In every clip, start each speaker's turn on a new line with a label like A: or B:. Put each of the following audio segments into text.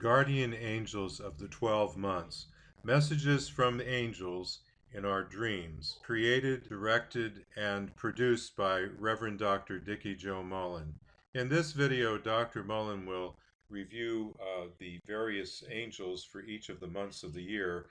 A: Guardian Angels of the 12 Months, Messages from Angels in Our Dreams, created, directed, and produced by Reverend Dr. Dikki Mullen. In this video, Dr. Mullen will review the various angels for each of the months of the year.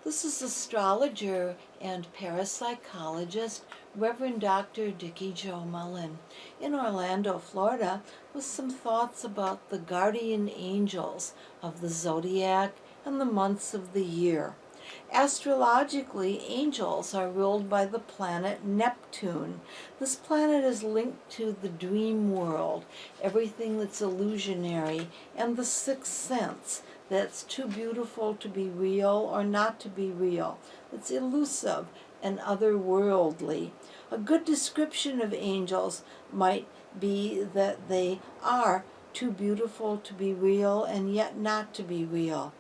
B: This is astrologer and parapsychologist Reverend Dr. Dikki Mullen in Orlando, Florida, with some thoughts about the guardian angels of the zodiac and the months of the year. Astrologically, angels are ruled by the planet Neptune. This planet is linked to the dream world, everything that's illusionary, and the sixth sense, that's too beautiful to be real or not to be real. It's elusive and otherworldly. A good description of angels might be that they are too beautiful to be real and yet not to be real.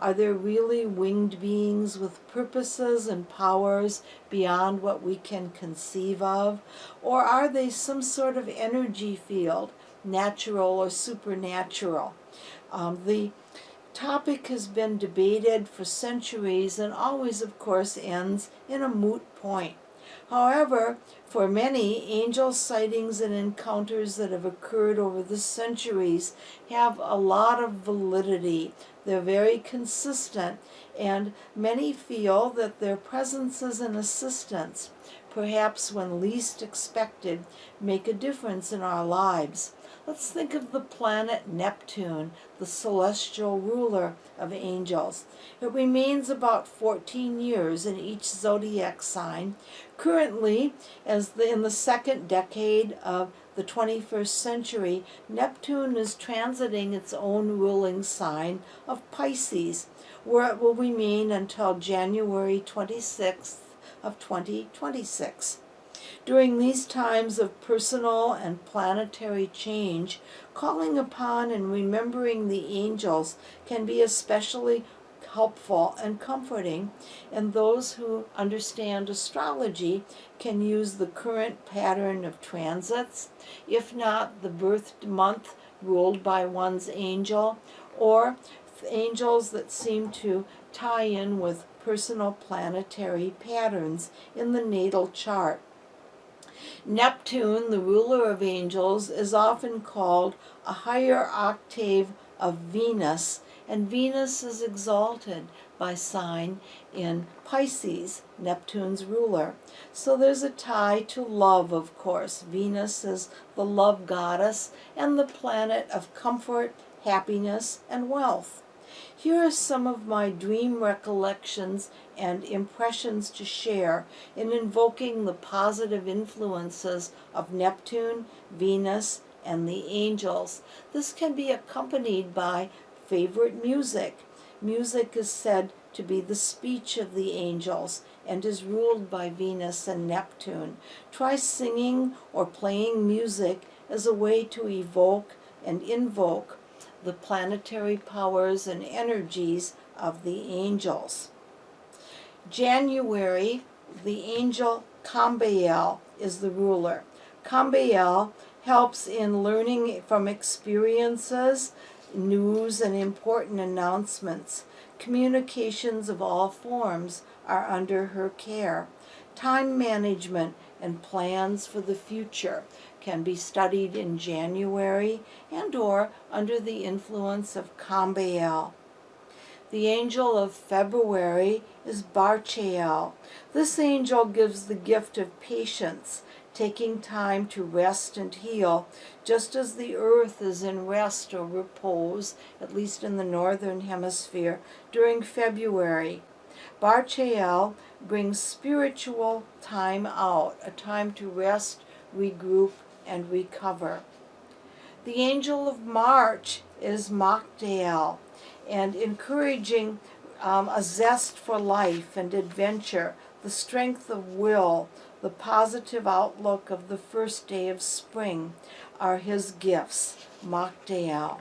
B: Are there really winged beings with purposes and powers beyond what we can conceive of? Or are they some sort of energy field, natural or supernatural? The topic has been debated for centuries and always, of course, ends in a moot point. However, for many, angel sightings and encounters that have occurred over the centuries have a lot of validity. They're very consistent, and many feel that their presences and assistance, perhaps when least expected, make a difference in our lives. Let's think of the planet Neptune, the celestial ruler of angels. It remains about 14 years in each zodiac sign. Currently, in the second decade of the 21st century, Neptune is transiting its own ruling sign of Pisces, where it will remain until January 26th of 2026. During these times of personal and planetary change, calling upon and remembering the angels can be especially helpful and comforting, and those who understand astrology can use the current pattern of transits, if not the birth month ruled by one's angel, or angels that seem to tie in with personal planetary patterns in the natal chart. Neptune, the ruler of angels, is often called a higher octave of Venus, and Venus is exalted by sign in Pisces, Neptune's ruler. So there's a tie to love, of course. Venus is the love goddess and the planet of comfort, happiness, and wealth. Here are some of my dream recollections and impressions to share in invoking the positive influences of Neptune, Venus, and the angels. This can be accompanied by favorite music. Music is said to be the speech of the angels and is ruled by Venus and Neptune. Try singing or playing music as a way to evoke and invoke the planetary powers and energies of the angels. January, the angel Cambael is the ruler. Cambael helps in learning from experiences, news, and important announcements. Communications of all forms are under her care. Time management and plans for the future can be studied in January and/or under the influence of Cambael. The angel of February is Barchael. This angel gives the gift of patience, taking time to rest and heal, just as the earth is in rest or repose, at least in the northern hemisphere, during February. Barchael brings spiritual time out, a time to rest, regroup, and recover. The angel of March is Machdael, and encouraging a zest for life and adventure, the strength of will, the positive outlook of the first day of spring are his gifts, Machdael.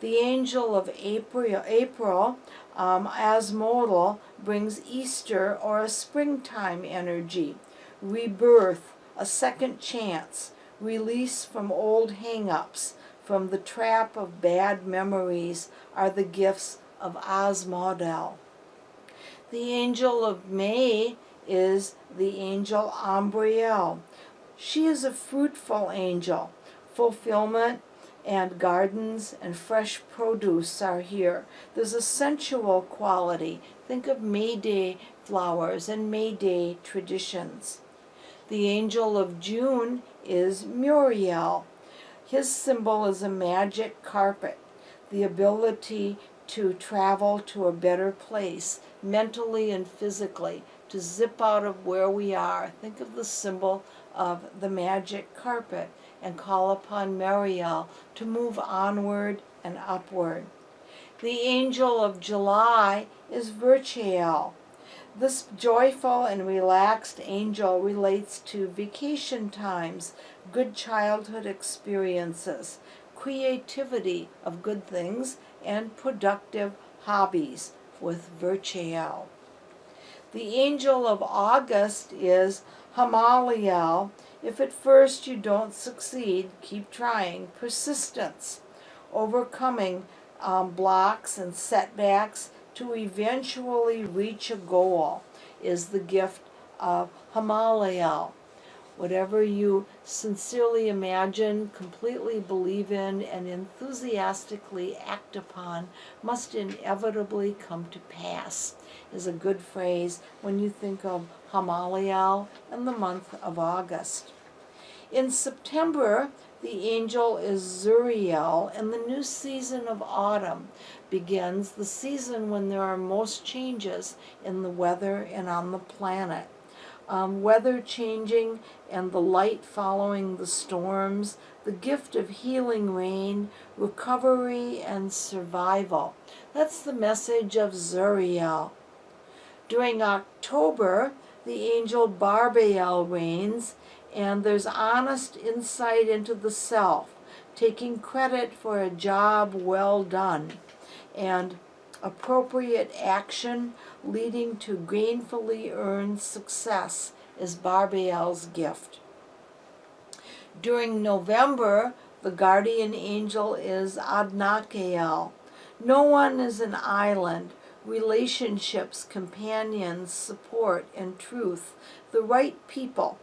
B: The angel of April, Asmodel, brings Easter or a springtime energy, rebirth, a second chance, release from old hang-ups, from the trap of bad memories are the gifts of Asmodel. The angel of May is the angel Umbriel. She is a fruitful angel. Fulfillment and gardens and fresh produce are here. There's a sensual quality. Think of May Day flowers and May Day traditions. The angel of June is Muriel. His symbol is a magic carpet, the ability to travel to a better place, mentally and physically, to zip out of where we are. Think of the symbol of the magic carpet and call upon Muriel to move onward and upward. The angel of July is Virchael. This joyful and relaxed angel relates to vacation times, good childhood experiences, creativity of good things, and productive hobbies with Virchael. The angel of August is Hamaliel. If at first you don't succeed, keep trying. Persistence, overcoming blocks and setbacks to eventually reach a goal is the gift of Hamaliel. Whatever you sincerely imagine, completely believe in, and enthusiastically act upon must inevitably come to pass, is a good phrase when you think of Hamaliel and the month of August. In September, the angel is Zuriel, and the new season of autumn begins, the season when there are most changes in the weather and on the planet. Weather changing and the light following the storms, the gift of healing rain, recovery, and survival. That's the message of Zuriel. During October, the angel Barbael reigns, and there's honest insight into the self, taking credit for a job well done, and appropriate action leading to gainfully earned success is Barbael's gift. During November, the guardian angel is Adnakael. No one is an island. Relationships, companions, support, and truth. The right people.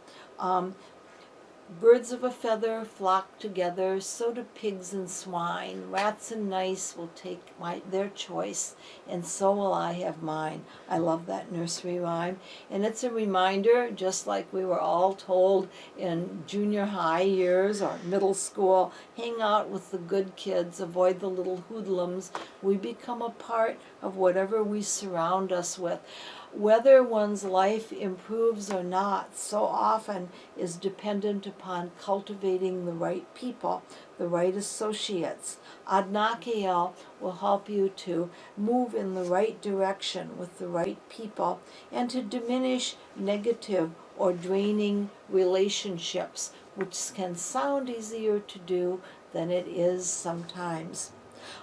B: Birds of a feather flock together, so do pigs and swine. Rats and mice will take their choice, and so will I have mine. I love that nursery rhyme. And it's a reminder, just like we were all told in junior high years or middle school, hang out with the good kids, avoid the little hoodlums. We become a part of whatever we surround us with. Whether one's life improves or not so often is dependent upon cultivating the right people, the right associates. Adnakael will help you to move in the right direction with the right people and to diminish negative or draining relationships, which can sound easier to do than it is sometimes.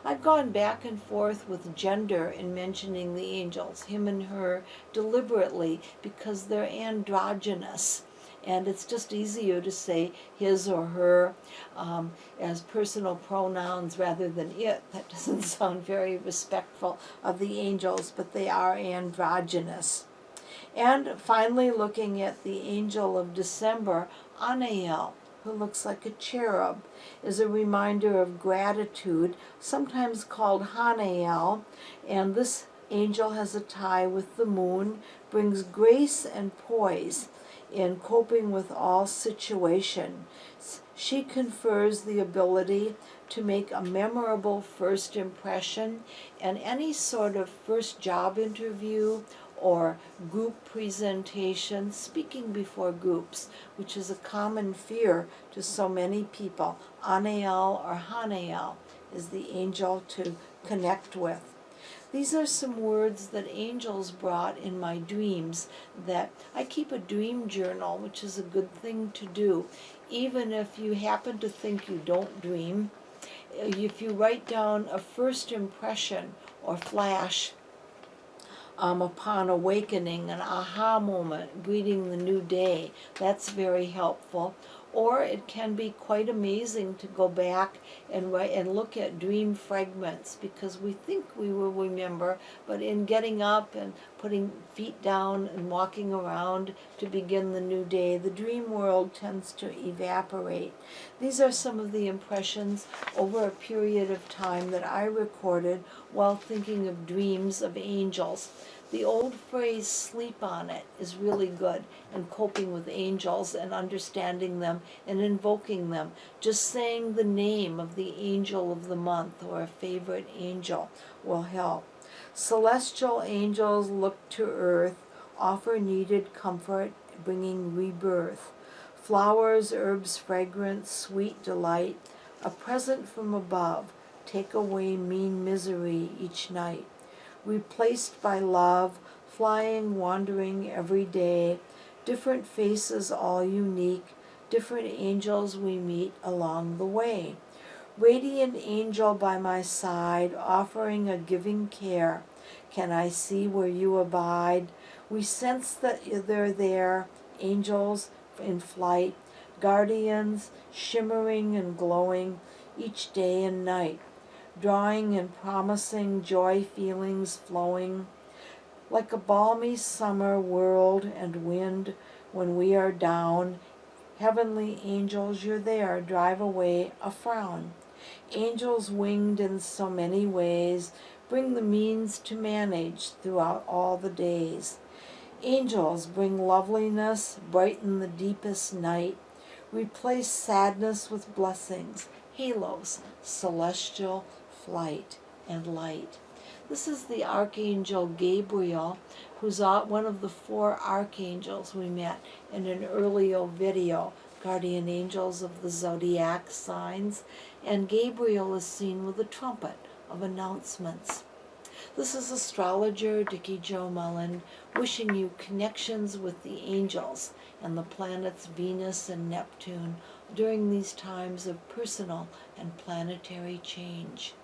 B: I've gone back and forth with gender in mentioning the angels, him and her, deliberately because they're androgynous. And it's just easier to say his or her as personal pronouns rather than it. That doesn't sound very respectful of the angels, but they are androgynous. And finally, looking at the angel of December, Anael, who looks like a cherub, is a reminder of gratitude, sometimes called Hanael, and this angel has a tie with the moon, brings grace and poise in coping with all situations. She confers the ability to make a memorable first impression, and any sort of first job interview or group presentation, speaking before groups, which is a common fear to so many people. Anael or Hanael is the angel to connect with. These are some words that angels brought in my dreams. That I keep a dream journal, which is a good thing to do. Even if you happen to think you don't dream, if you write down a first impression or flash upon awakening, an aha moment, greeting the new day, that's very helpful. Or it can be quite amazing to go back and look at dream fragments, because we think we will remember, but in getting up and putting feet down and walking around to begin the new day, the dream world tends to evaporate. These are some of the impressions over a period of time that I recorded while thinking of dreams of angels. The old phrase, sleep on it, is really good in coping with angels and understanding them and invoking them. Just saying the name of the angel of the month or a favorite angel will help. Celestial angels look to earth, offer needed comfort, bringing rebirth. Flowers, herbs, fragrance, sweet delight, a present from above, take away mean misery each night. Replaced by love, flying, wandering every day, different faces all unique, different angels we meet along the way. Radiant angel by my side, offering a giving care, can I see where you abide? We sense that they're there, angels in flight, guardians shimmering and glowing each day and night, drawing and promising joy feelings flowing like a balmy summer world and wind when we are down. Heavenly angels, you're there, drive away a frown. Angels winged in so many ways, bring the means to manage throughout all the days. Angels bring loveliness, brighten the deepest night, replace sadness with blessings, halos, celestial flight and light. This is the Archangel Gabriel, who's one of the 4 archangels we met in an earlier video, guardian angels of the zodiac signs, and Gabriel is seen with a trumpet of announcements. This is astrologer Dikki Jo Mullen wishing you connections with the angels and the planets Venus and Neptune during these times of personal and planetary change.